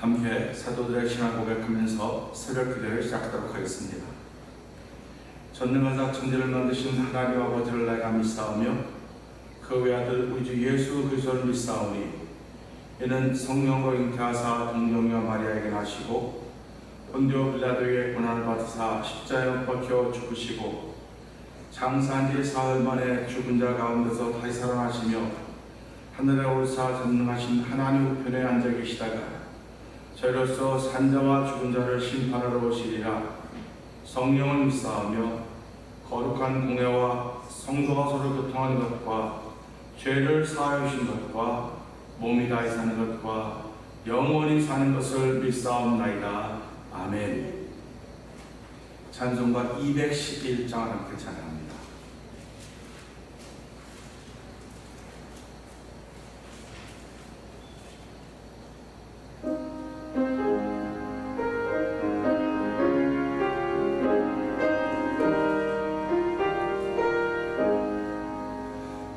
함께 사도들의 신앙 고백하면서 새벽 기도를 시작하도록 하겠습니다. 전능하사 천지를 만드신 하나님 아버지를 내가 믿사오며 그 외아들 우리 주 예수 그리스도를 믿사오니 이는 성령으로 잉태하사 동정녀 마리아에게 나시고 본디오 빌라도에게 고난을 받으사 십자가에 못 박혀 죽으시고 장사한 지 사흘 만에 죽은 자 가운데서 다시 살아나시며 하늘에 올사 전능하신 하나님 우편에 앉아 계시다가 저희로서 산자와 죽은 자를 심판하러 오시리라. 성령을 믿사오며 거룩한 공회와 성도가 서로 교통하는 것과 죄를 사하여 주신 것과 몸이 다시 사는 것과 영원히 사는 것을 믿사옵나이다. 아멘. 찬송가 211장을 함께 찬양합니다.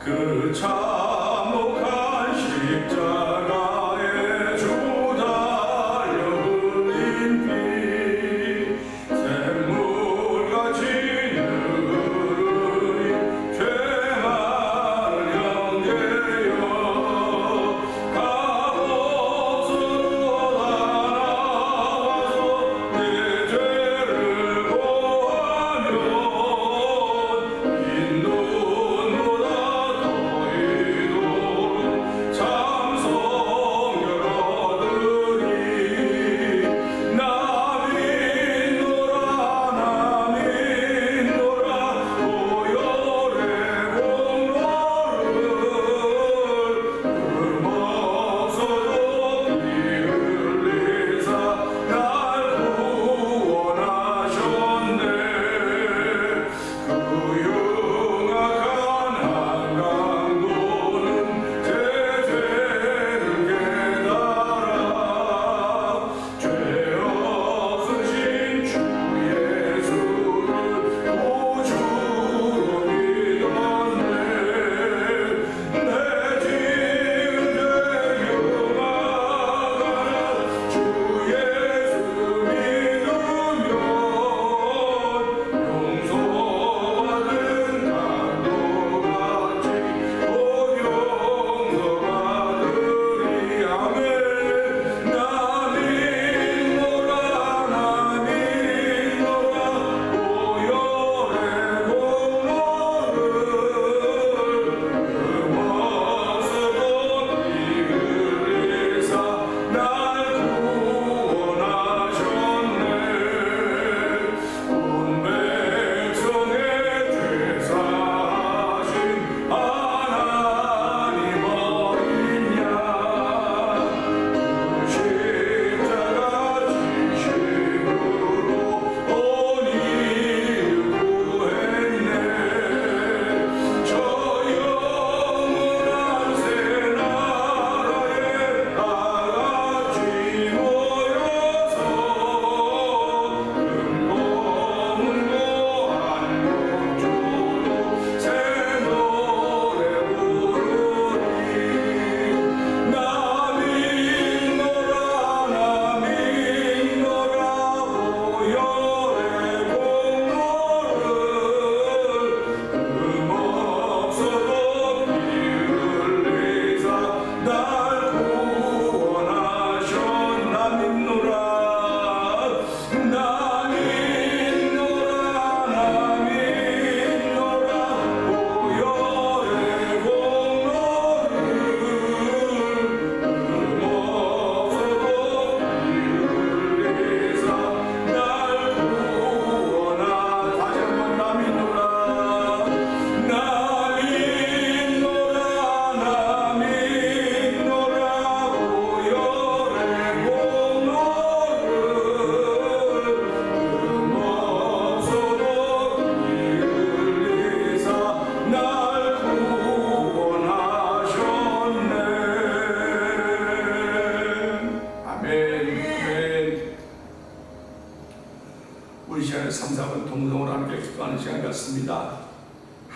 그 참혹한 십자가에 주 달려 흘린 피 샘물같이 흐르니 죄만을 형제여 값없어도 다 나와서 내 죄를 고하면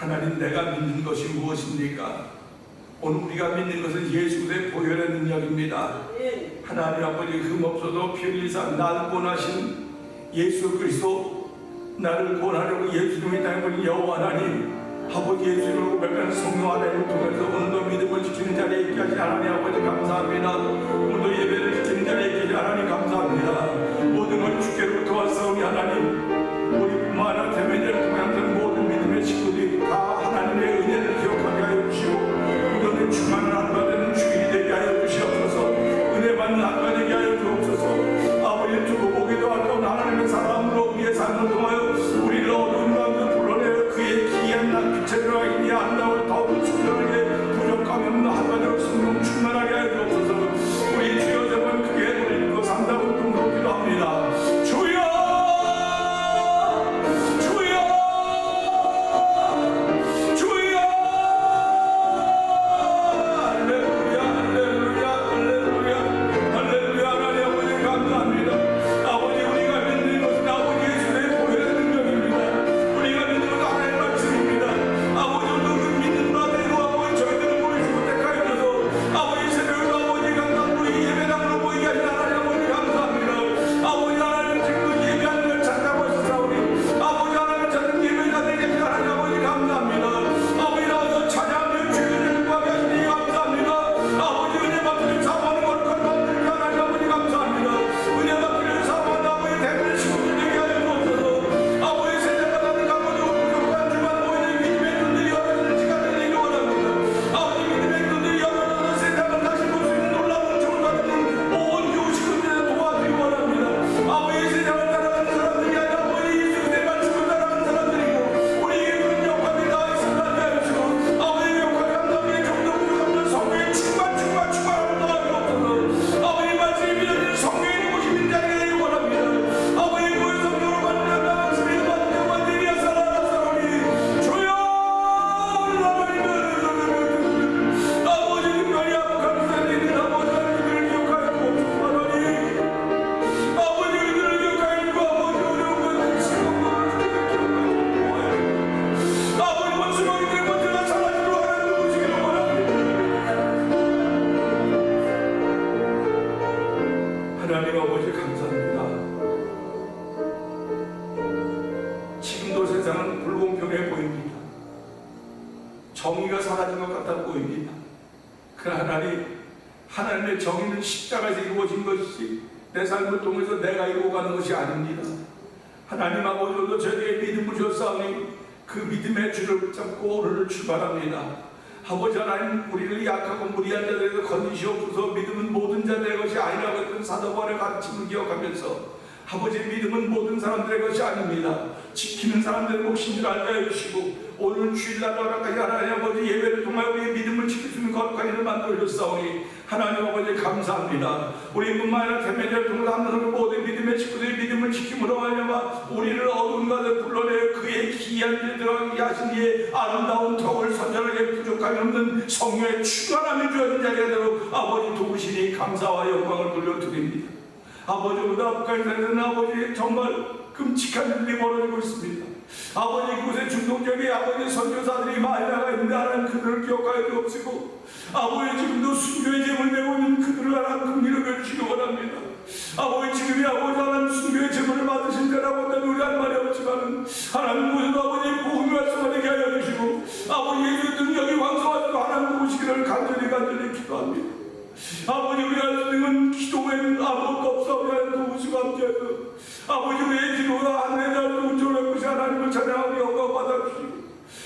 하나님, 내가 믿는 것이 무엇입니까? 오늘 우리가 믿는 것은 예수 그리스도의 보혈의 능력입니다. 하나님 아버지 흠없어도 피 흘리사 나를 구원하신 예수 그리스도, 나를 구원하려고 예수님의 땅에 보신 여호와 하나님 아버지, 예수님을 고백하는 성령 하나님을 통해서 오늘도 믿음을 지키는 자리에 있게 하신 하나님 아버지 감사합니다. 오늘도 예배를 지키는 자리에 있게 하신 하나님 감사합니다. 모든 걸 주께로부터 왔사오니 하나님, 우리뿐만 아니라 대면제를 통한 모든 믿음의 식구들이 다 하나님의 은혜를 기억하게 하여 주시고 은혜 충만한 하루가 되는 주일이 되게 하여 주시옵소서. 은혜 받는 하루가 되게 하여 주옵소서. 아버지, 두고 보기도 아까운 하나님의 사람으로 우리의 삶을 통하여 우리를 어두운 가운데 불러내어 그의 기이한 날 빛의 들어가기 위해 한다고 더욱 충분하게 부족함이 없는 하루가 되어 성령 충만하게 하여 주옵소서. 우리 주여 정말 크게 우리 믿고 산다고 등록기도 합니다. 주여, 주여, 주여. 할렐루야, 할렐루야, 할렐루야, 할렐루야. 하나님 아버지 감사합니다. 아버지, 우리가 믿는 것은 아버지 예수의 보혈의 능력입니다. 우리가 믿는 것은 하나님의 말씀입니다. 아버지, 오늘 그 믿는 바 되고 아버지 저희들을 보내주고 택하여 줘서 아버지 새벽에도 아버지 감사합니다. 이 예배당으로 모이게 하신 하나님 아버지 감사합니다. 아버지, 하나님 지금 예배하는 걸 찾다고 하셨사오니 아버지, 하나님 찾는 예배가 되게 하신 하나님 아버지 감사합니다. 아버지, 나와서 찬양하며 주님을 구하게 하시니 감사합니다. 아버지, 은혜 받기를 사모하는 거룩한 마음들 하나님 아버지 감사합니다. 은혜 받기를 사모하는 아버지 대변 식구들 되게 하여 주옵소서. 아버지, 세상과는 강하고 부족한 주만 보이는 믿음의 눈들이 열어지는 시간을 되기 원합니다. 아버지, 믿음의 눈들이 열어져서 세상을 다시 볼 수 있는 놀라운 정을 가지는 온 교우 식구들을 도와주기 원합니다. 아버지, 세상을 따라가는 사람들이 아니라 아버지 예수의 말씀을 따라가는 사람들이고 우리에게 그런 역할이 다 있음을 알려주시고 아버지 역할이 감당하기에 좀 더 부족한 성령의 충만함을 더하옵소서. 아버지, 말씀이 믿어지는 성령의 모시는 자리가 되기 원합니다. 아버지, 그 성령으로 만나면 말씀이 받는 완전히 살아나사오니 주여, 아버지, 특별히 아버지 감사드리는 아버지 하나님을 기억하여 주옵소서. 아버지, 우리들을 기억하여 주고 아버지, 어려운 것을 시험을 기억하여 주고 아버지, 원수먹이 된 것들을 사라지도록 하나님 도우시기를 원합니다. 하나님 아버지 감사합니다. 지금도 세상은 불공평해 보입니다. 정의가 사라진 것 같아 보입니다. 그러나 하나님의 정의는 십자가에서 이루어진 것이지 내 삶을 통해서 내가 이루어 가는 것이 아닙니다. 하나님 아버지, 오늘도 저에게 믿음을 주셨사오니 그 믿음의 줄을 붙잡고 오늘을 출발합니다. 아버지 하나님, 우리를 약하고 무리한 자들에게 건지시옵소서. 믿음은 모든 자들의 것이 아니라고 했던 사도 바울의 가르침을 기억하면서 아버지, 믿음은 모든 사람들의 것이 아닙니다. 지키는 사람들의 몫인 줄 알게 해주시고 오늘 주일날 허락하신 하나님 아버지 예배를 통하여 우리의 믿음을 지킬 수 있는 거룩한 일을 만들어주셨사오니 하나님 아버지 감사합니다. 우리뿐만 아니라 대면제를 통해서 하나님 모든 믿음의 친구들이 믿음을 지킴으로 하여마 우리를 어두운 가운데 불러내어 그의 기이한 일에 들어가게 하신 이의 아름다운 덕을 선전하게 부족함이 없는 성령의 충만함이 주어진 자리가 되도록 아버지 도우시니 감사와 영광을 돌려드립니다. 아버지, 오늘 아프간에서는 아버지 정말 끔찍한 일이 벌어지고 있습니다. 아버지, 그곳에 중동적인 아버지 선교사들이 많이 나가 있는데 하나님 그들을 기억하여 주옵시고 아버지, 지금도 순교의 제물 내고 있는 그들을 하나님 긍휼히 여주시기 원합니다. 아버지, 지금이 아버지 하나님 순교의 제물을 받으신 때라고 한다면 우리 할 말이 없지만 하나님 그곳에도 아버지 복음이 말씀하게 하여 주시고 아버지 예수의 능력이 왕성하시고 하나님 도우시기를 간절히 기도합니다. 아버지, 우리가 할 수 있는 건 기도에는 아무것도 없사오니 하나님 도우시고 함께하여 아버지, 우리의 기도가 하늘에 닿고 우주를 것이 하나님을 찬양하고 영광 받아주시고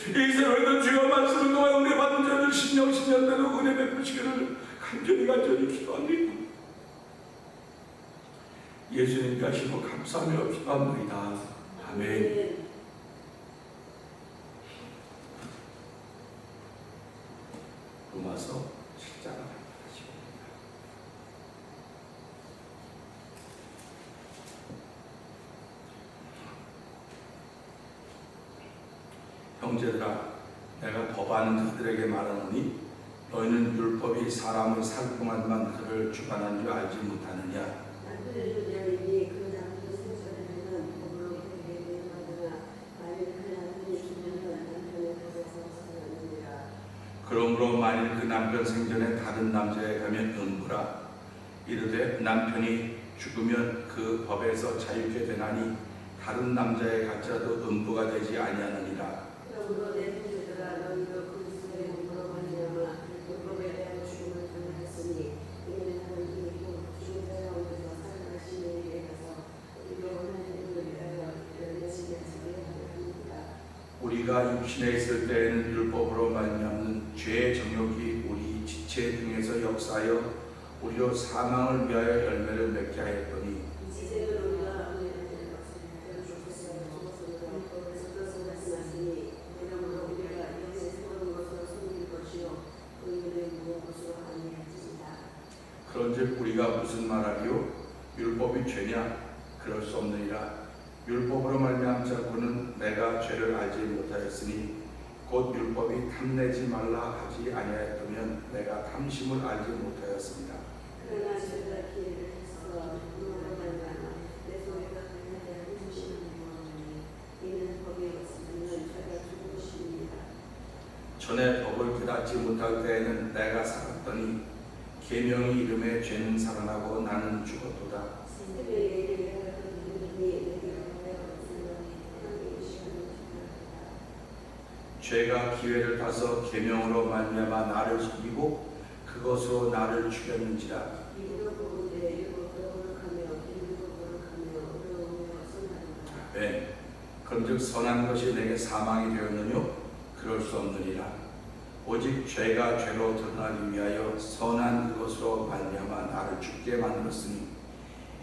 이 새벽에도 주여 말씀을 통하여 은혜 받은 자들 신년대로 은혜 베푸시기를 간절히 기도합니다. 예수님 가시고 감사하며 기도합니다. 아멘. 로마서 7장 형제들아, 내가 법하는 자들에게 말하노니 너희는 율법이 사람을 살 동안만 그를 주관한 줄 알지 못하느냐. 그러므로 만일 그 남편 생전에 다른 남자에 가면 음부라. 이르되 남편이 죽으면 그 법에서 자유케 되나니 다른 남자에 갇혀도 음부가 되지 아니하느니라. 그러므로 내 형제들아 너희도 그리스도의 몸으로 말미암아 율법에 대한 죽음을 당하였으니 이는 하나님이 죽은 자의 가운데서 살아나신 이에게 가서 우리가 원하는 일을 위하여 열매시게 하시게 하느니라. 우리가 육신에 있을 때에는 율법으로 말미암는 죄의 정욕이 우리 지체 등에서 역사하여 우리로 사망을 위하여 열매를 맺게 하였더니 이제는 우리가 하나님의 좋겠어요. 법에서 뜻을 말씀하시니 이러므로 우리가 영의 새로운 것으로 섬길 것이요 의인의 무거운 것으로 아니할지니라. 그런즉 우리가 무슨 말하리요? 율법이 죄냐? 그럴 수 없느니라. 율법으로 말미암지 않고는 내가 죄를 알지 못하였으니 곧 율법이 탐내지 말라 하지 아니하였다면 내가 탐심을 알지 못하였습니다. 그러나 제가 기회를 해서 그로 말미암아 내 소리가 그에 대한 힘심을 모으니 이는 법이 없으면 죄가 죽으십니다. 전에 법을 깨닫지 못할 때에는 내가 살았더니 계명이 이름에 죄는 살아나고 나는 죽었도다. 죄가 기회를 타서 계명으로 말미암아 나를 속이고 그것으로 나를 죽였는지라. 아멘. 그런즉 선한 것이 내게 사망이 되었느뇨? 그럴 수 없느니라. 오직 죄가 죄로 드러나기 위하여 선한 그것으로 말미암아 나를 죽게 만들었으니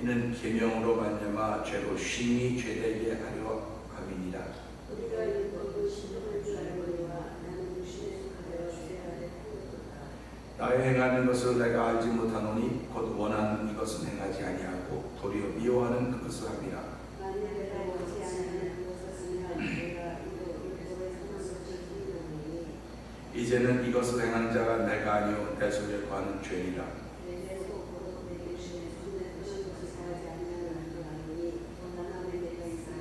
이는 계명으로 말미암아 죄로 심히 죄되게 하려 함이니라. 우리가 율법을 신령할 줄 알거니와 나는 육신에 속하여 죄 아래 태어났다. 나의 행하는 것을 내가 알지 못하노니 곧 원하는 이것은 행하지 아니하고 도리어 미워하는 그것을 함이라. 만일 내가 원치 않는 그것을 쓰면 내가 이로 율법의 선한 것을 행하노니 이제는 이것을 행하는 자가 내가 아니요 내 속에 거하는 죄니라. 내 속으로 내 육신에 손에 드신 것을 사하지 아니하는 줄 아노니 원하는 내가 있으나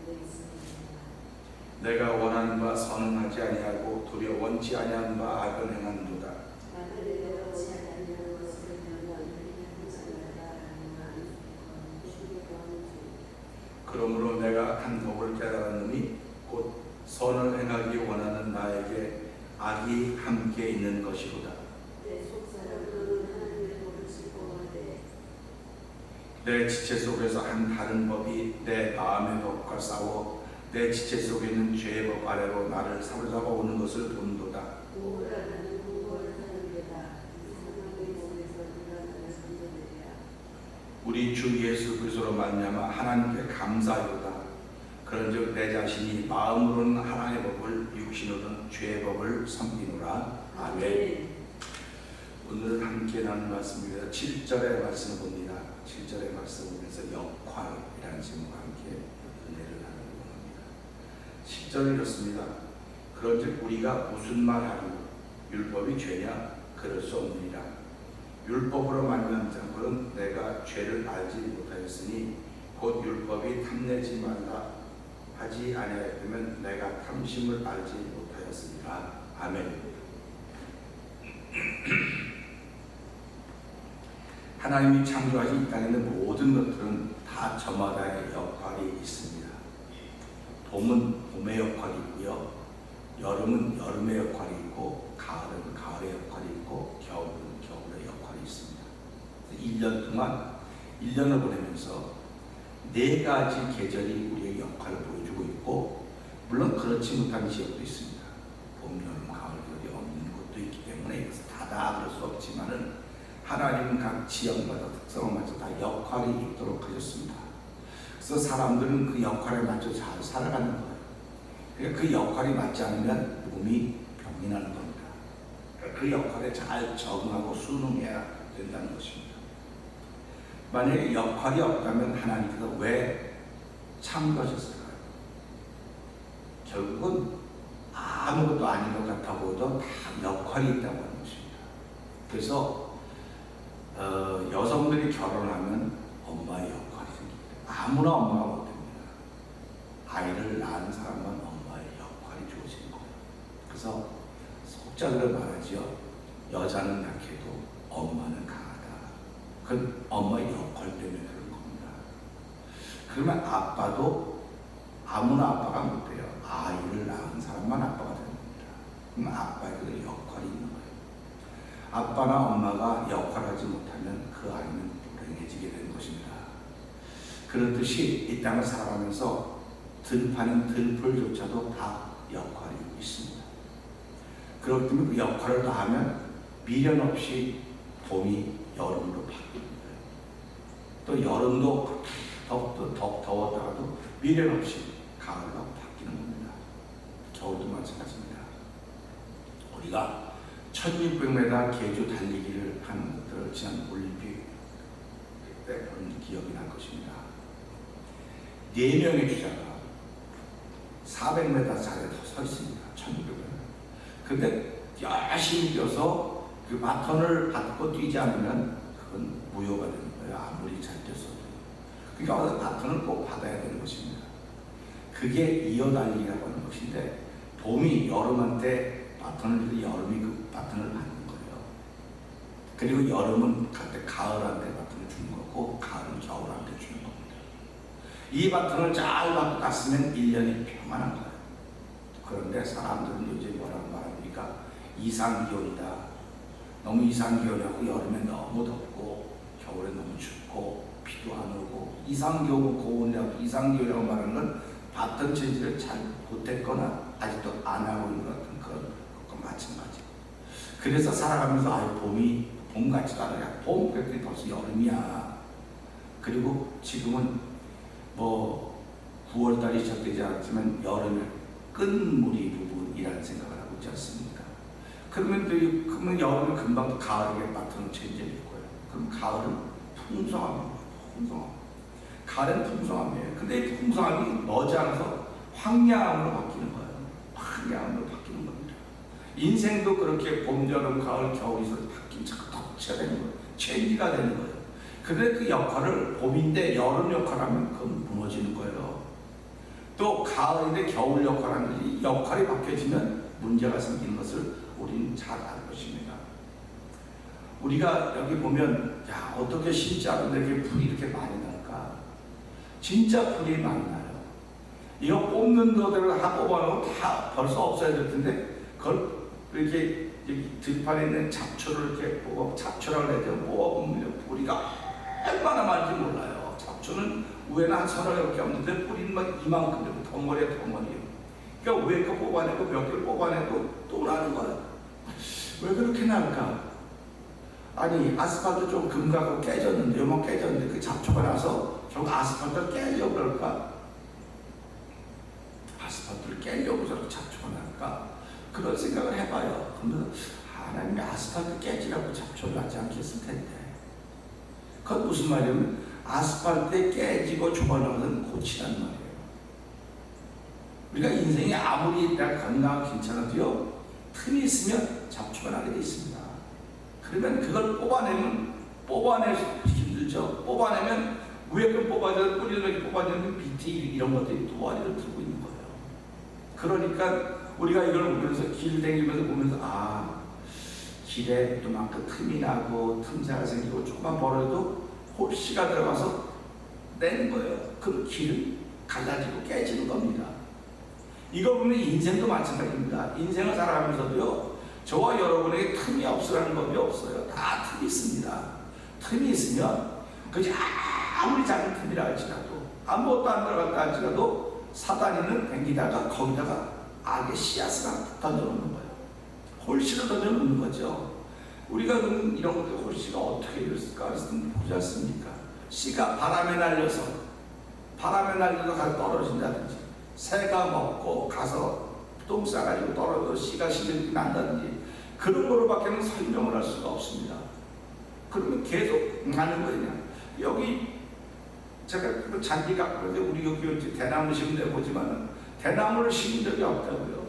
내 있습니다. 내가 원하는 바 선은 하지 아니하고 도리어 원치 아니하는 바 악은 행하는도다. 만일 내가 원치 아니하는 것을 행하면 행하는 죽게 거하는 죄. 그러므로 내가 한 법을 깨달았느니 곧 선을 행하기 원하는 나에게 악이 함께 있는 것이로다. 내 속사람으로는 하나님의 법을 슬퍼하되 내 지체 속에서 한 다른 법이 내 마음의 법과 싸워 내 지체 속에 있는 죄의 법 아래로 나를 사로잡아 오는 것을 본도다. 공부를 하는 공부를 하는 게다. 이 사람의 몸에서 누가 나를 건져내랴. 우리 주 예수 그리스도로 말미암아 하나님께 감사하도다. 그런즉 내 자신이 마음으로는 하나님의 법을 육신으로는 죄의 법을 섬기노라. 아멘. 오늘 함께 나눈 말씀입니다. 7절의 말씀을 봅니다. 7절의 말씀을 보면서 역할이라는 제목과 함께 은혜를 나누고 합니다. 10절은 이렇습니다. 그런즉 우리가 무슨 말하리요? 율법이 죄냐? 그럴 수 없느니라. 율법으로 말미암지 않고는 내가 죄를 알지 못하였으니 곧 율법이 탐내지 말라 하지 아니하였다면 내가 탐심을 알지 못하였으니라. 아멘. 하나님이 창조하신 이 땅에 있는 모든 것들은 다 저마다의 역할이 있습니다. 봄은 봄의 역할이 있고요. 여름은 여름의 역할이 있고 가을은 가을의 역할이 있고 겨울은 겨울의 역할이 있습니다. 1년 동안 1년을 보내면서 4가지 계절이 우리의 역할을 보여주고 있고 물론 그렇지 못한 지역도 있습니다. 봄, 여름, 가을, 겨울이 없는 곳도 있기 때문에 이것을 다 그럴 수 없지만은 하나님은 각 지역마다 특성을 맞춰 다 역할이 있도록 하셨습니다. 그래서 사람들은 그 역할에 맞춰 잘 살아가는 거예요. 그러니까 그 역할이 맞지 않으면 몸이 병이 나는 겁니다. 그러니까 그 역할에 잘 적응하고 순응해야 된다는 것입니다. 만약에 역할이 없다면 하나님께서 왜 창조하셨을까요? 결국은 아무것도 아닌 것 같아 보여도 다 역할이 있다고 하는 것입니다. 그래서 여성들이 결혼하면 엄마의 역할이 생깁니다. 아무나 엄마가 못됩니다. 아이를 낳은 사람은 엄마의 역할이 주어지는 거예요. 그래서 속자들은 말하죠. 여자는 약해도 엄마는 강하다. 그건 엄마의 역할 때문에 그런 겁니다. 그러면 아빠도 아무나 아빠가 못 돼요. 아이를 낳은 사람만 아빠가 되는 겁니다. 그럼 아빠의 그 역할이 있는 거예요. 아빠나 엄마가 역할하지 못하면 그 아이는 불행해지게 되는 것입니다. 그렇듯이 이 땅을 살아가면서 들판인 들풀조차도 다 역할이 있습니다. 그렇기 때문에 그 역할을 다하면 미련 없이 봄이 여름으로 바뀝니다. 또 여름도 더웠다가도 미련 없이 가을로 바뀌는 겁니다. 겨울도 마찬가지입니다. 우리가 1600m 계주 달리기를 하는 것들을 지난 올림픽 때 그런 기억이 날 것입니다. 4명의 주자가 400m 자리에 서 있습니다. 1600m. 근데 열심히 뛰어서 그 바톤을 받고 뛰지 않으면 그건 무효가 되는 거예요. 아무리 잘 뛰었어도. 그러니까 바톤을 꼭 받아야 되는 것입니다. 그게 이어달리기라고 하는 것인데, 봄이 여름한테 바톤을 들이 여름이 그 바톤을 받는 거예요. 그리고 여름은 그때 가을한테 바톤을 주는 거고, 가을은 겨울한테 주는 겁니다. 이 바톤을 잘 받고 갔으면 1년이 평안한 거예요. 그런데 사람들은 요즘 뭐라고 말합니까? 이상기온이다. 너무 이상기온이고 여름에 너무 덥고 겨울에 너무 춥고 비도 안 오고, 이상기온 고온이라고 이상기온이라고 말하는 건 봤던 체질을 잘 못했거나 아직도 안 하고 있는 것 같은 그런 것과 마찬가지. 그래서 살아가면서 봄 같지도 않아요. 봄 그랬더니 벌써 여름이야. 그리고 지금은 뭐 9월달이 시작되지 않았지만 여름의 끝무리 부분이라는 생각을 하고 있지 않습니까? 그러면 여름은 금방 가을에 바탕을 체인지할 거예요. 그럼 가을은 풍성함입니다. 풍성함. 가을은 풍성함이에요. 근데 이 풍성함이 머지않아서 황량함으로 바뀌는 거예요. 황량함으로 바뀌는 겁니다. 인생도 그렇게 봄, 여름, 가을, 겨울이 바뀌면 자꾸 덕치가 되는 거예요. 체인지가 되는 거예요. 근데 그 역할을 봄인데 여름 역할하면 그건 무너지는 거예요. 또 가을인데 겨울 역할하는 이 역할이 바뀌어지면 문제가 생기는 것을 우리는 잘 알 것입니다. 우리가 여기 보면 어떻게 심지 않은데 이렇게 풀이 이렇게 많이 날까? 진짜 풀이 많이 나요. 이거 뽑는 거대로 다 뽑아놓으면 다 벌써 없어야 될 텐데 그걸 이렇게 들판에 있는 잡초를 이렇게 잡초라고 해야 돼요. 뽑아보면 뿌리가 얼마나 많은지 몰라요. 잡초는 위에는 한 서너 개밖에 없는데 뿌리는 막 이만큼 되고 덩어리에 덩어리예요. 그러니까 위에 거 뽑아내고 몇 개를 뽑아내고 또 나는 거예요. 왜 그렇게 날까? 아니 아스팔트 좀 금가고 깨졌는데 요만 깨졌는데 그 잡초가 나서 결국 아스팔트를 깨려고 그럴까? 아스팔트를 깨려고 저렇게 잡초가 날까? 그런 생각을 해봐요. 그러면 하나님이 아스팔트 깨지라고 잡초를 하지 않겠을 텐데. 그건 무슨 말이냐면 아스팔트에 깨지고 좁아나가는 고치라는 말이에요. 우리가 인생이 아무리 내가 건강하고 괜찮아도요, 틈이 있으면 잡초가 나게 돼 있습니다. 그러면 그걸 뽑아내기 힘들죠. 뽑아내면 위에 건 뽑아내면 뿌리를 뽑아내면 밑에 이런 것들이 도화리를 들고 있는 거예요. 그러니까 우리가 이걸 보면서 길 다니면서 보면서 길에 또만큼 틈이 나고 틈새가 생기고 조금만 벌어도 홀씨가 들어가서 내는 거예요. 그럼 길은 갈라지고 깨지는 겁니다. 이거 보면 인생도 마찬가지입니다. 인생을 살아가면서도요, 저와 여러분에게 틈이 없으라는 법이 없어요. 다 틈이 있습니다. 틈이 있으면 그지 아무리 작은 틈이라 할지라도 아무것도 안 들어갔다 할지라도 사단이는 뱅기다가 거기다가 악의 씨앗을 던져놓는 거예요. 홀씨를 던져놓는 거죠. 우리가 그럼 이런 것들 홀씨가 어떻게 이랬을까 보지 않습니까? 씨가 바람에 날려서 가서 떨어진다든지, 새가 먹고 가서 똥 싸가지고 떨어져 씨가 실력이 난다든지, 그런 거로밖에는 설명을 할 수가 없습니다. 그러면 계속 나는 거냐? 여기 제가 잔디가 그런데 우리 여기 대나무 심은 데 보지만 대나무를 심은 적이 없다고요.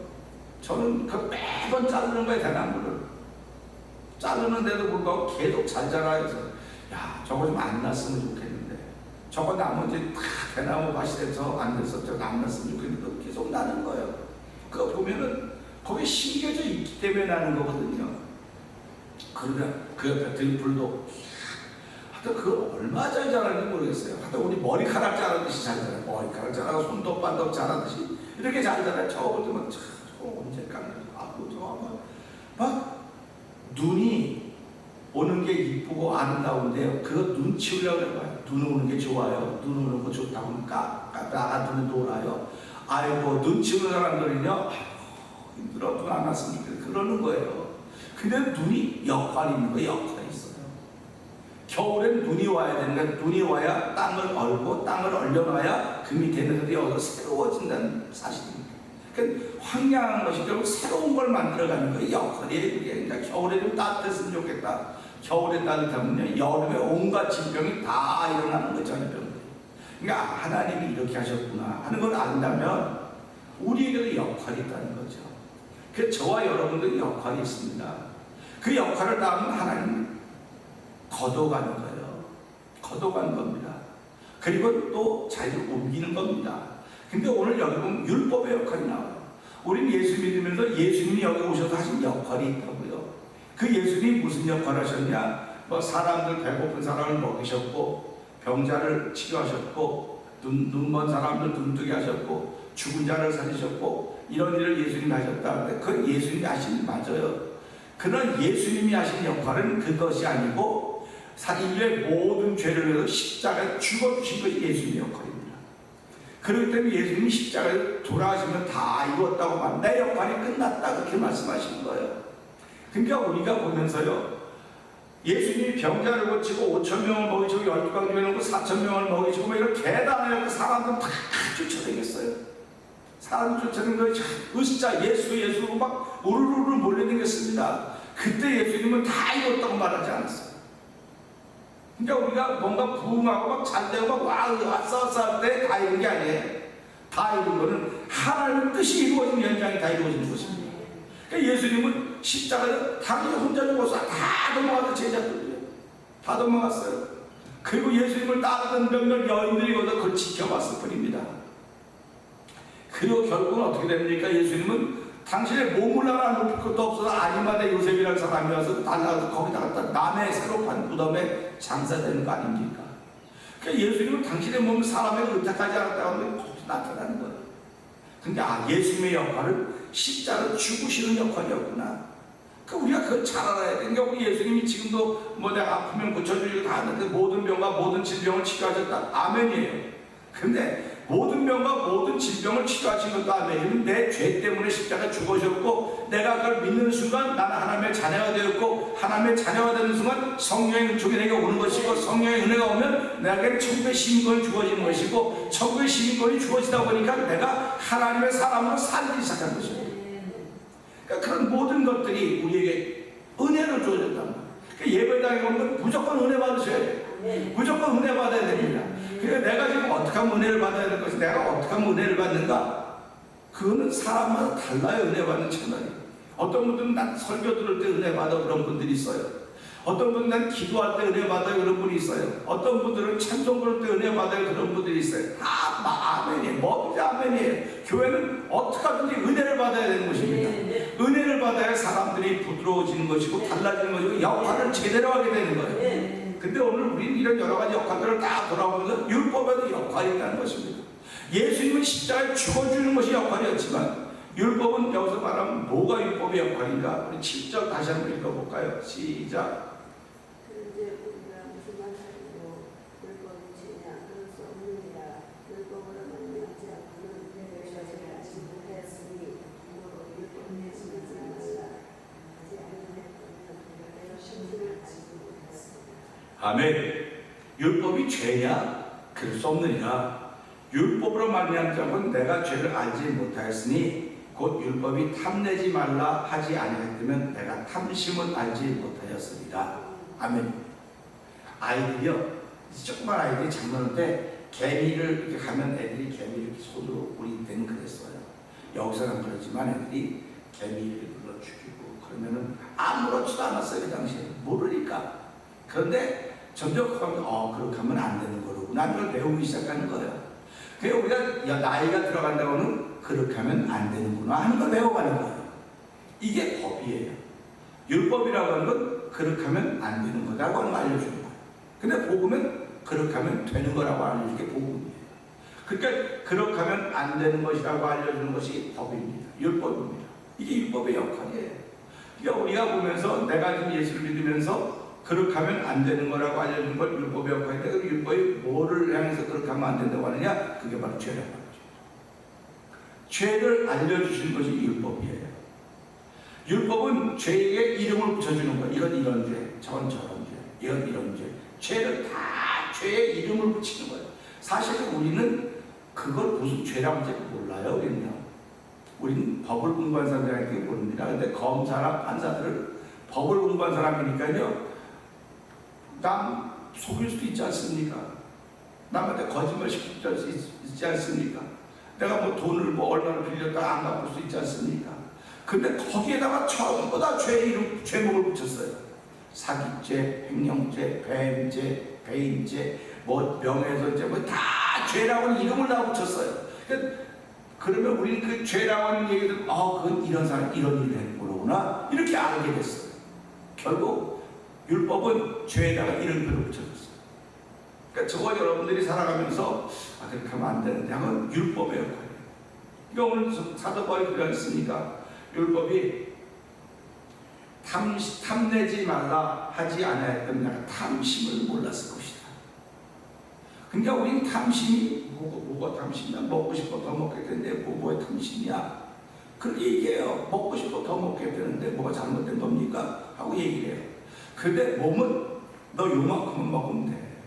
저는 그 매번 자르는 거예요. 대나무를 자르는데도 불구하고 계속 잘 자라서 저거 좀 안 났으면 좋겠는데, 저거 나무 이제 다 대나무 밭이 돼서 안 돼서 저거 안 났으면 좋겠는데 계속 나는 거예요. 그거 보면은 거기에 심겨져 있기 때문에 나는 거거든요. 그러면 그 옆에 들불도 하여튼 그걸 얼마 잘 자랐는지 모르겠어요. 하여튼 우리 머리카락 자라듯이 잘 자라요. 머리카락 자라고 손톱 반톱 자라듯이 이렇게 잘 자라요. 저거 보면 참 저거 언제 깎는 저거 막 눈이 오는 게 이쁘고 아름다운데요. 그거 눈 치우려고 해봐요. 눈 오는 게 좋아요. 눈 오는 거 좋다고 하면 까까 눈에 놀아요. 아이고 눈 치우는 사람들은요 힘들어 눈 안 왔으니까 그러는 거예요. 근데 눈이 역할이 있는 거예요. 역할이 있어요. 겨울엔 눈이 와야 되는데 눈이 와야 땅을 얼고 땅을 얼려놔야 그 밑에 있는 것들이 여기서 새로워진다는 사실입니다. 그러니까 황량한 것이 결국 새로운 걸 만들어가는 거예요. 역할이에요. 그러니까 겨울에 좀 따뜻했으면 좋겠다. 겨울에 따뜻하면요 여름에 온갖 질병이 다 일어나는 거죠. 그러니까 하나님이 이렇게 하셨구나 하는 걸 안다면 우리에게도 역할이 있다는 거죠. 그래서 저와 여러분들이 역할이 있습니다. 그 역할을 다하면 하나님 걷어가는 거예요. 걷어가는 겁니다. 그리고 또 자기를 옮기는 겁니다. 근데 오늘 여기 보면 율법의 역할이 나와요. 우리는 예수 믿으면서 예수님이 여기 오셔서 하신 역할이 있다고요. 그 예수님이 무슨 역할을 하셨냐? 뭐 사람들 배고픈 사람을 먹이셨고 병자를 치료하셨고 눈먼 사람들 눈뜨게 하셨고 죽은 자를 살리셨고 이런 일을 예수님이 하셨다. 그 예수님이 하신 일 맞아요. 그런 예수님이 하신 역할은 그것이 아니고 인류의 모든 죄를 위해서 십자가에 죽어주신 것이 예수님의 역할입니다. 그렇기 때문에 예수님이 십자가에 돌아가시면 다 이뤘다고 말, 내 역할이 끝났다 그렇게 말씀하시는 거예요. 그러니까 우리가 보면서요 예수님이 병자를 고치고 5,000명을 먹이시고 12광 중에 놓고 4,000명을 먹이시고 이런 대단한 사람들 다 쫓아다녔어요. 사람들 쫓아다니는 거예요. 으쌰 예수로 막 우르르르 몰려다녔습니다. 그때 예수님은 다 이뤘다고 말하지 않았어요. 그러니까 우리가 뭔가 부흥하고 막 잘되고 막 왔어 할 때 다 이룬 게 아니에요. 다 이룬 거는 하나님의 뜻이 이루어진 현장이 다 이루어진 것입니다. 그러니까 예수님은 십자가를 당연히 혼자 죽어서 다 도망가서 제자들이에요. 다 도망갔어요. 그리고 예수님을 따르던 몇몇 여인들이 그걸 지켜봤을 뿐입니다. 그리고 결국은 어떻게 됩니까? 예수님은 당신의 몸을 하나 높일 것도 없어서 아리마대 요셉이라는 사람이 와서 달라서 거기다 갖다 남의 새로 판 무덤에 장사되는 거 아닙니까? 그러니까 예수님은 당신의 몸을 사람에게 의탁하지 않았다고 하면 거기서 나타나는 거예요. 근데 예수님의 역할은 십자가로 죽으시는 역할이었구나. 우리가 그걸 잘 알아야 돼. 그러니까 우리 예수님이 지금도 뭐 내가 아프면 고쳐주시고 다 하는데 모든 병과 모든 질병을 치료하셨다. 아멘이에요. 근데 모든 병과 모든 질병을 치료하신 것도 아멘이면 내 죄 때문에 십자가에 죽으셨고 내가 그걸 믿는 순간 나는 하나님의 자녀가 되었고 하나님의 자녀가 되는 순간 성령의 은총이 내게 오는 것이고 성령의 은혜가 오면 내게 천국의 시민권이 주어지는 것이고 천국의 시민권이 주어지다 보니까 내가 하나님의 사람으로 살기 시작한 것입니다. 그러니까 그런 모든 것들이 우리에게 은혜로 주어졌단 말이에요. 그러니까 예배당에 오면 무조건 은혜 받으셔야 돼요. 무조건 은혜 받아야 됩니다. 그러니까 내가 지금 어떻게 하면 은혜를 받아야 될 것이 내가 어떻게 하면 은혜를 받는가? 그거는 사람마다 달라요. 은혜 받는 채널이. 어떤 분들은 난 설교 들을 때 은혜 받아 그런 분들이 있어요. 어떤 분들은 난 기도할 때 은혜 받아요 그런 분이 있어요. 어떤 분들은 찬송 부를 때 은혜 받아요 그런 분들이 있어요. 다 아멘이에요. 뭐든지 아멘이에요. 교회는 어떻게 하든지 은혜를 받아야 되는 것입니다. 은혜를 받아야 사람들이 부드러워지는 것이고 달라지는 것이고 역할을 제대로 하게 되는 거예요. 근데 오늘 우리는 이런 여러 가지 역할들을 다 돌아보면서 율법에도 역할이 있다는 것입니다. 예수님은 십자가에 죽어주는 것이 역할이었지만 율법은 여기서 말하면 뭐가 율법의 역할인가? 우리 7절 다시 한번 읽어볼까요? 시작. 그런데 우리가 무슨 말하고 율법이 죄냐 그럴 수 없느니라. 율법으로 말미암지 않고는 죄를 알지 못하였으니 그러므로 율법 내지는 말라. 하지 않으면 내가 신분을 알지 못하였습니다. 아멘. 율법이 죄냐? 그럴 수 없느니라. 율법으로 말미암지 않고는 내가 죄를 알지 못하였으니 곧 율법이 탐내지 말라 하지 아니했다면 내가 탐심을 알지 못하였습니다. 아멘. 아이들이요, 조그만 아이들이 장난할 때 개미를 이렇게 하면 애들이 개미를 이렇게 손으로 우리 때는 그랬어요. 여기서는 그렇지만 애들이 개미를 불러 죽이고 그러면은 아무렇지도 않았어요. 그 당시에 모르니까. 그런데 점점 하면 그렇게 하면 안 되는 거로구나 이걸 배우기 시작하는 거예요. 그래서 우리가 나이가 들어간다고는 그렇게 하면 안 되는구나 하는 걸 배워가는 거예요. 이게 법이에요. 율법이라고 하는 건 그렇게 하면 안 되는 거라고 알려주는 거예요. 근데 복음은 그렇게 하면 되는 거라고 알려주는 게 복음이에요. 그러니까 그렇게 하면 안 되는 것이라고 알려주는 것이 법입니다. 율법입니다. 이게 율법의 역할이에요. 그러니까 우리가 보면서 내가 지금 예수를 믿으면서 그렇게 하면 안 되는 거라고 알려주는 걸 율법의 역할인데, 그 율법이 뭐를 향해서 그렇게 하면 안 된다고 하느냐? 그게 바로 죄라고 하죠. 죄를 알려주시는 것이 율법이에요. 율법은 죄에게 이름을 붙여주는 거예요. 이건 이런 죄, 저건 저런 죄, 이건 이런 죄. 죄를 다 죄에 이름을 붙이는 거예요. 사실은 우리는 그걸 무슨 죄라고 이제 몰라요. 우리는 법을 공부한 사람들한테 모릅니다. 근데 검사나 판사들은 법을 공부한 사람이니까요, 남 속일 수도 있지 않습니까? 남한테 거짓말 시킬 수 있지 않습니까? 내가 뭐 돈을 뭐 얼마나 빌렸다가 안 갚을 수 있지 않습니까? 근데 거기에다가 전부 다 죄 이름, 죄목을 붙였어요. 사기죄, 횡령죄, 배임죄, 배임죄, 뭐 명예훼손죄, 뭐 다 죄라고 이름을 다 붙였어요. 그러면 우리는 그 죄라고 하는 얘기들, 그건 이런 사람 이런 일을 했는 거구나, 이렇게 알게 됐어요. 결국 율법은 죄에다가 이름표를 붙여줬어요. 그러니까 저와 여러분들이 살아가면서 그렇게 하면 안 되는데 하면 율법의 역할이에요. 그러니까 오늘 사도 바울이 그랬으니까 율법이 탐내지 말라 하지 않았던 내가 탐심을 몰랐을 것이다. 그러니까 우린 탐심이 뭐가 탐심이야? 먹고 싶어 더 먹게 되는데 뭐의 탐심이야? 그렇게 얘기해요. 먹고 싶어 더 먹게 되는데 뭐가 잘못된 겁니까? 하고 얘기를 해요. 근데 몸은 너 요만큼은 먹으면 돼.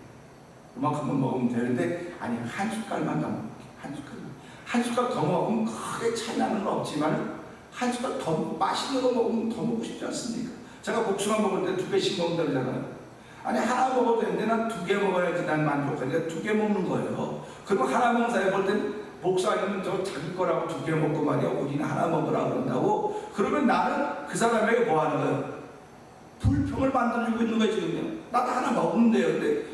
요만큼은 먹으면 되는데, 아니 한 숟갈만 더 먹게. 한 숟갈 더 먹으면 크게 차이 나는 건 없지만 한 숟갈 더 맛있는 거 먹으면 더 먹고 싶지 않습니까? 제가 복숭아 먹을 때 2개씩 먹는다 그러잖아요. 아니 하나 먹어도 되는데 난 2개 먹어야지 난 만족하니까 2개 먹는 거예요. 그리고 하나 먹는 사람이 볼 땐 복숭아는 저 자기 거라고 2개 먹고 말이야, 우리는 하나 먹으라 그런다고. 그러면 나는 그 사람에게 뭐 하는 거예요? 불평을 만들어주고 있는 거예요. 지금요. 나도 하나 먹으면 돼요. 근데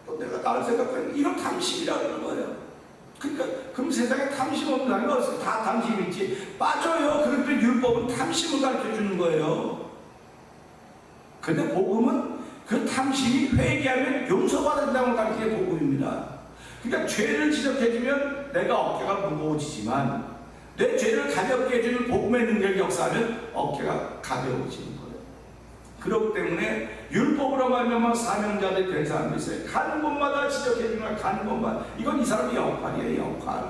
또 내가 나를 생각하면 이런 탐심이라고 그러는 거예요. 그러니까 그럼 세상에 탐심 없는 사람이 어디서 다 탐심 있지? 빠져요. 그런데 율법은 탐심을 가르쳐 주는 거예요. 근데 복음은 그 탐심이 회개하면 용서받는다고 가르치는 게 복음입니다. 그러니까 죄를 지적해주면 내가 어깨가 무거워지지만 내 죄를 가볍게 해주는 복음의 능력이 역사하면 어깨가 가벼워지는 거예요. 그렇기 때문에 율법으로 말미암아 사명자들이 된 사람도 있어요. 가는 곳마다 지적해주는, 가는 곳마다. 이건 이 사람의 역할이에요. 역할.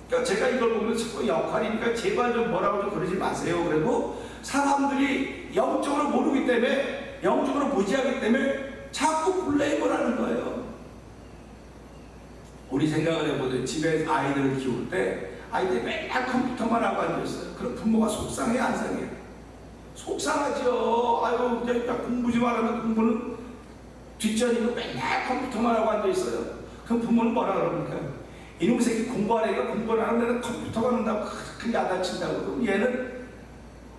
그러니까 제가 이걸 보면 자꾸 역할이니까 제발 좀 뭐라고 좀 그러지 마세요. 그리고 사람들이 영적으로 모르기 때문에, 영적으로 무지하기 때문에 자꾸 블레임을 하는 거예요. 우리 생각을 해보세요. 집에 아이들을 키울 때 아이들이 맨날 컴퓨터만 하고 앉아있어요. 그럼 부모가 속상해, 안 상해? 속상하죠. 아유, 공부 좀 하라면 공부는 뒷전이고 맨날 컴퓨터만 하고 앉아있어요. 그럼 부모는 뭐라 그럽니까? 이놈 새끼 공부하려니까 공부를 안 하면 컴퓨터만 한다고 그렇게 야단친다고. 그럼 얘는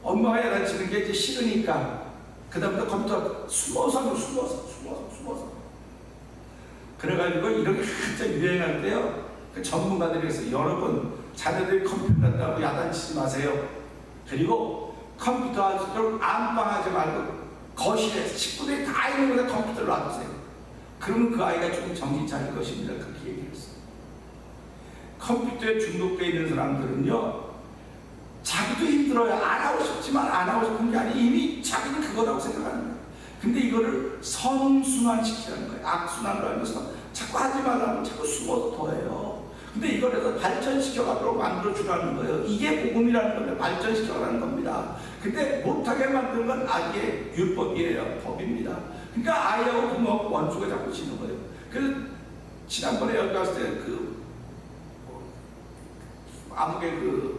엄마가 야단치는 게 이제 싫으니까 그 다음부터 컴퓨터 숨어서 그래가지고 이렇게 한참 유행할 때요, 그 전문가들이 그래서 여러분 자녀들이 컴퓨터 한다고 야단치지 마세요. 그리고 컴퓨터 하시도록 안방하지 말고 거실에 식구들이 다 있는 곳에 컴퓨터를 놔두세요. 그러면 그 아이가 조금 정신 차릴 것입니다. 그렇게 얘기했어요. 컴퓨터에 중독되어 있는 사람들은요, 자기도 힘들어요. 안 하고 싶지만 안 하고 싶은 게 아니고 이미 자기는 그거라고 생각하는 거예요. 근데 이거를 선순환시키라는 거예요. 악순환으로 하면서 자꾸 하지 말라면 자꾸 숨어서 더 해요. 근데 이걸 해서 발전시켜가도록 만들어주라는 거예요. 이게 복음이라는 겁니다. 발전시켜가라는 겁니다. 근데 못하게 만드는 건 아예 율법이에요. 법입니다. 그러니까 아이하고 부모하고 원수가 자꾸 지는 거예요. 그래서 지난번에 여기 갔을 때 아무개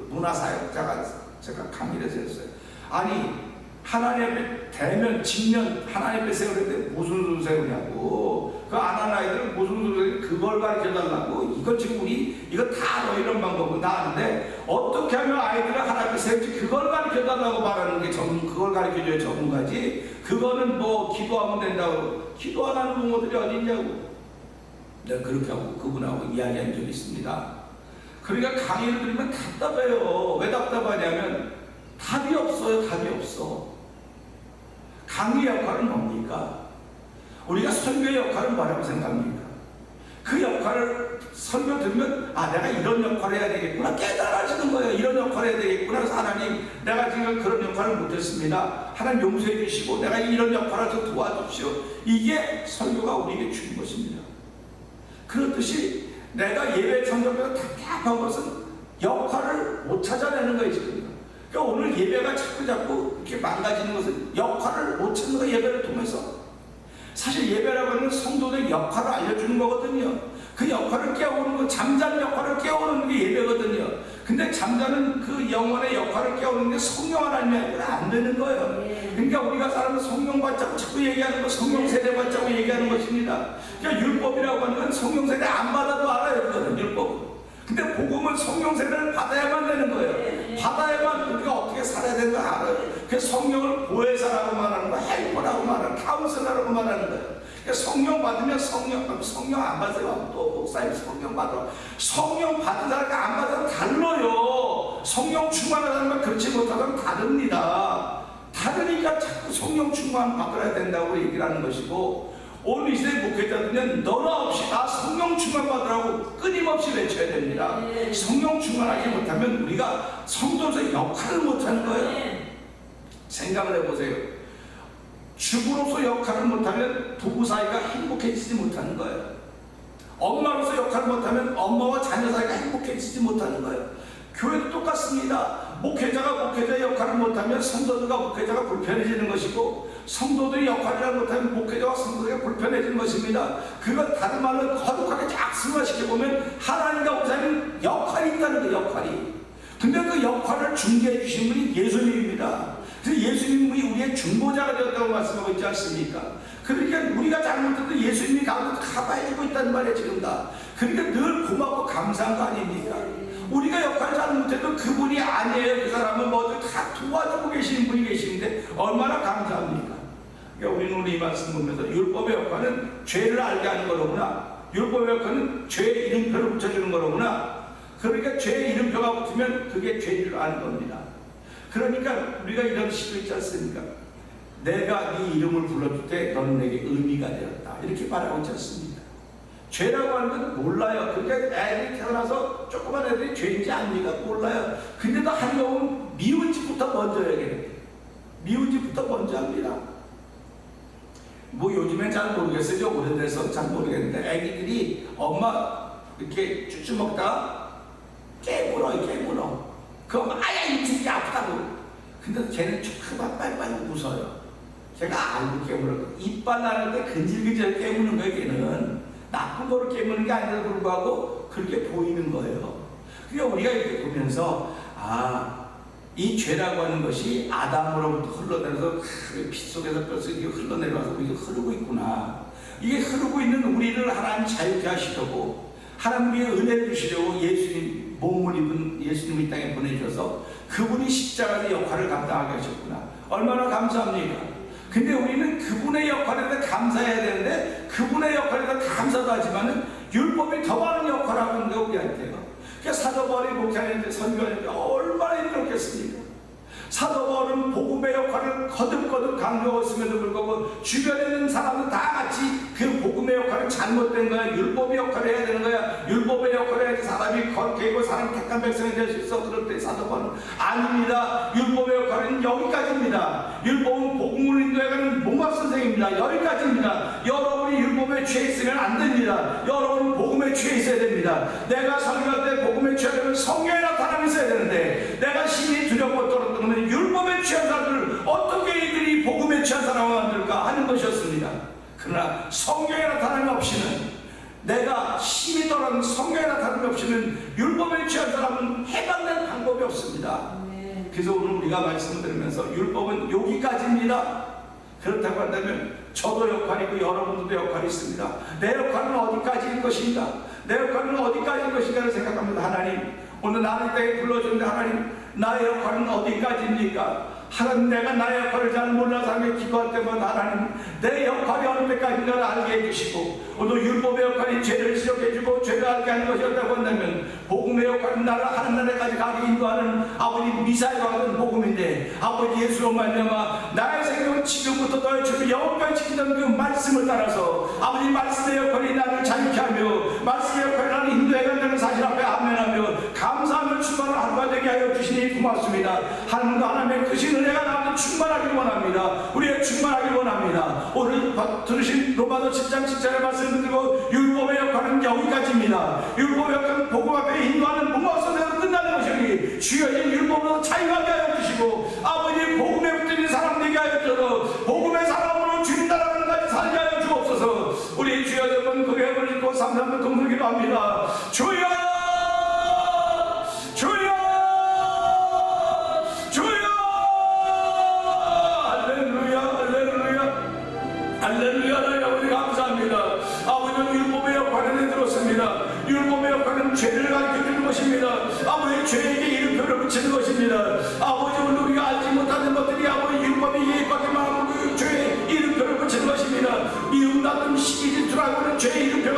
문화사역자가 제가 강의를 했어요. 아니 하나님 앞에 대면 직면 하나님 앞에 세우는데 무슨 수를 세우냐고. 그 안 하는 아이들은 무슨 수를, 그걸 가르쳐달라고. 이건 지금 이거 다 알아. 이런 방법은 다 아는데 어떻게 하면 아이들을 하나님 앞에 세울지 그걸 가르쳐달라고 말하는 게 그걸 가르쳐줘야 전문가지. 그거는 뭐 기도하면 된다고. 기도 안 하는 부모들이 어디 있냐고. 내가 그렇게 하고 그분하고 이야기한 적이 있습니다. 그러니까 강의를 들으면 답답해요. 왜 답답하냐면 답이 없어요. 답이 없어. 강의 역할은 뭡니까? 우리가 설교의 역할은 뭐라고 생각합니까? 그 역할을 설교 들으면 내가 이런 역할을 해야 되겠구나 깨달아지는 거예요. 이런 역할을 해야 되겠구나. 그래서 하나님, 내가 지금 그런 역할을 못했습니다. 하나님 용서해 주시고 내가 이런 역할을 좀 도와주십시오. 이게 설교가 우리에게 주는 것입니다. 그렇듯이 내가 예배 참석에서 답답한 것은 역할을 못 찾아내는 거예요 지금. 그러니까 오늘 예배가 자꾸 이렇게 망가지는 것은 역할을 못 찾는 거예요. 예배를 통해서. 사실 예배라고 하는 성도의 역할을 알려주는 거거든요. 그 역할을 깨우는 거, 잠자는 역할을 깨우는 게 예배거든요. 근데 잠자는 그 영혼의 역할을 깨우는 게 성령 하나님이 아니라 안 되는 거예요. 그러니까 우리가 사람은 성령 받자고 자꾸 얘기하는 거, 성령 세례 받자고 얘기하는 것입니다. 그러니까 율법이라고 하는 건 성령 세례 안 받아도 알아야 되거든, 율법은. 근데 복음은 성령 세례를 받아야만 되는 거예요. 받아야만 우리가 어떻게 살아야 되는 거 알아요. 그래서 성령을 보혜사라고 말하는 거, 헬퍼라고 말하는 거, 카운슬러라고 말하는 거예요. 그러니까 성령 받으면 성령 안 받으면 또 목사님 성령 받아. 성령 받은 사람과 안 받은 사람 달라요. 성령 충만한 사람과 그렇지 못한 사람 다릅니다. 다르니까 자꾸 성령 충만 받아야 된다고 얘기를 하는 것이고, 오늘 이 시대 목회자들은 너나 없이 다 성령 충만 받으라고 끊임없이 외쳐야 됩니다. 성령 충만하지 못하면 우리가 성도로서 역할을 못하는 거예요. 생각을 해보세요. 주부로서 역할을 못하면 부부 사이가 행복해지지 못하는 거예요. 엄마로서 역할을 못하면 엄마와 자녀 사이가 행복해지지 못하는 거예요. 교회도 똑같습니다. 목회자가 목회자의 역할을 못하면 성도들과 목회자가 불편해지는 것이고, 성도들이 역할을 못하면 목회자와 성도들이 불편해지는 것입니다. 그건 다른 말로 거룩하게 악순환시켜보면 하나님과 우리 사이는 역할이 있다는 거예요. 역할이. 근데 그 역할을 중개해 주신 분이 예수님입니다. 그래서 예수님이 우리의 중보자가 되었다고 말씀하고 있지 않습니까? 그러니까 우리가 잘못해도 예수님이 가운데 가봐야지고 있다는 말이에요 지금 다. 그러니까 늘 고맙고 감사한 거 아닙니까? 우리가 역할을 잘못해도 그분이 아니에요. 그 사람은 뭐든 다 도와주고 계시는 분이 계시는데 얼마나 감사합니까? 그러니까 우리는 오늘 이 말씀 보면서 율법의 역할은 죄를 알게 하는 거로구나. 율법의 역할은 죄의 이름표를 붙여주는 거로구나. 그러니까 죄의 이름표가 붙으면 그게 죄를 아는 겁니다. 그러니까 우리가 이런 시도 있지 않습니까? 내가 네 이름을 불러줄 때 너는 내게 의미가 되었다. 이렇게 말하고 있지 않습니까? 죄라고 하는 건 몰라요. 그러니까 애들이 태어나서 조그만 애들이 죄인지 아닙니까? 몰라요. 근데도 하려면 미운 집부터 먼저 해야 돼요. 미운 집부터 먼저 합니다. 뭐 요즘엔 잘 모르겠어요. 오래돼서 잘 모르겠는데 애기들이 엄마 이렇게 쭈쭈 먹다가 깨물어. 그럼 아야 이 집이 아프다고. 근데 걔는 그만 빨리빨리 웃어요. 걔가 알고 깨물어. 이빨 나는 때 근질근질 깨무는 거예요. 걔는 나쁜 거로 깨무는 게 아니라 불구하고 그렇게 보이는 거예요. 그러니까 우리가 이렇게 보면서 이 죄라고 하는 것이 아담으로부터 흘러내려서 피 속에서 뼛속에 흘러내려와서 이게 흐르고 있구나. 이게 흐르고 있는 우리를 하나님 자유케 하시려고, 하나님 우리의 은혜를 주시려고 예수님 몸을 입은 예수님을 이 땅에 보내주셔서 그분이 십자가의 역할을 감당하게 하셨구나. 얼마나 감사합니까? 근데 우리는 그분의 역할에 대해 감사해야 되는데, 그분의 역할에 대해 감사도 하지만은 율법이 더 많은 역할을 하고 있는 게 우리한테요. 그러니까 사도 바울이 목회하는데 선교하는데 얼마나 힘들었겠습니까? 사도 바울은 복음의 역할을 거듭거듭 강조하고 있음에도 불구하고 주변에 있는 사람은 다 같이 그 복음의 역할은 잘못된 거야. 율법의 역할을 해야 되는 거야. 율법의 역할을 해야지 사람이 거룩해 있고 사람이 택한 백성이 될 수 있어. 그럴 때 사도 바울은 아닙니다. 율법의 역할은 여기까지입니다. 율법은 복음을 인도해가는 목막 선생입니다. 여기까지입니다. 여러분이 율법에 취해 있으면 안 됩니다. 여러분은 복음에 취해 있어야 됩니다. 내가 설교할 때 복음에 취하려면 성령의 나타남이 있어야 되는데, 내가 심히 두렵고 떨었던 율법에 취한 사람들을 어떻게 이들이 복음에 취한 사람을 만들까 하는 것이었습니다. 그러나 성령의 나타남이 없이는, 내가 심히 떨은 성령의 나타남이 없이는 율법에 취한 사람은 해방될 방법이 없습니다. 그래서 오늘 우리가 말씀을 들으면서 율법은 여기까지입니다. 그렇다고 한다면 저도 역할이고 여러분들도 역할이 있습니다. 내 역할은 어디까지일 것인가? 내 역할은 어디까지일 것인가를 생각합니다. 하나님, 오늘 나를 이 땅에 불러주는데 하나님, 나의 역할은 어디까지입니까? 하나님, 내가 나의 역할을 잘 몰라서 하나님 기도할 때마다 하나님 내 역할이 어느 때까지인가를 알게 해주시고, 오늘 율법의 역할이 죄를 지적해주고 죄를 알게 하는 것이었다고 한다면 복음의 역할은 나를 하나님 나라까지 가게 인도하는 아버지 미사일과 같은 복음인데, 아버지 예수로 말미암아 나의 생명은 지금부터 너의 주를 영원까지 지키던 그 말씀을 따라서 아버지 말씀의 역할이 나를 자유케 하며 말씀의 역할이 나를 인도해간다는 사실 앞에 아멘하며 감사하며 충만한 하루가 되게 하여 주시니 고맙습니다. 하나님과 하나님의 크신 은혜가 나한테 충만하길 원합니다. 우리의 충만하길 원합니다. 오늘 들으신 로마서 10장 10절의 말씀을 듣고 율법의 역할은 여기까지입니다. 율법의 역할은 복음 앞에 인도하는 문학선에서 끝나는 것이니 주여진 율법으로 자유하게 하여 주시고, 아버지 복음에 붙들린 사람 되게 하여 주셔서 복음의 사람으로 주님 나라를 까지 살게 하여 주옵소서. 우리 주여 여러분 그 회복을 입고 삼삼을 동물기로 합니다. 주여 주여 주여. 할렐루야 할렐루야 할렐루야. 아버지 감사합니다. 아버지는 율법의 역할을 들었습니다. 율법의 역할은 죄를 가르쳐주는 것입니다. 아버지 죄에게 이름표를 붙이는 것입니다. 아버지 오늘 우리가 알지 못하는 것들이 아버지 율법의 예의밖에만 하고 그 죄에 이름표를 붙이는 것입니다. 미움, 다툼, 시기, 질투라고는 죄의 이름표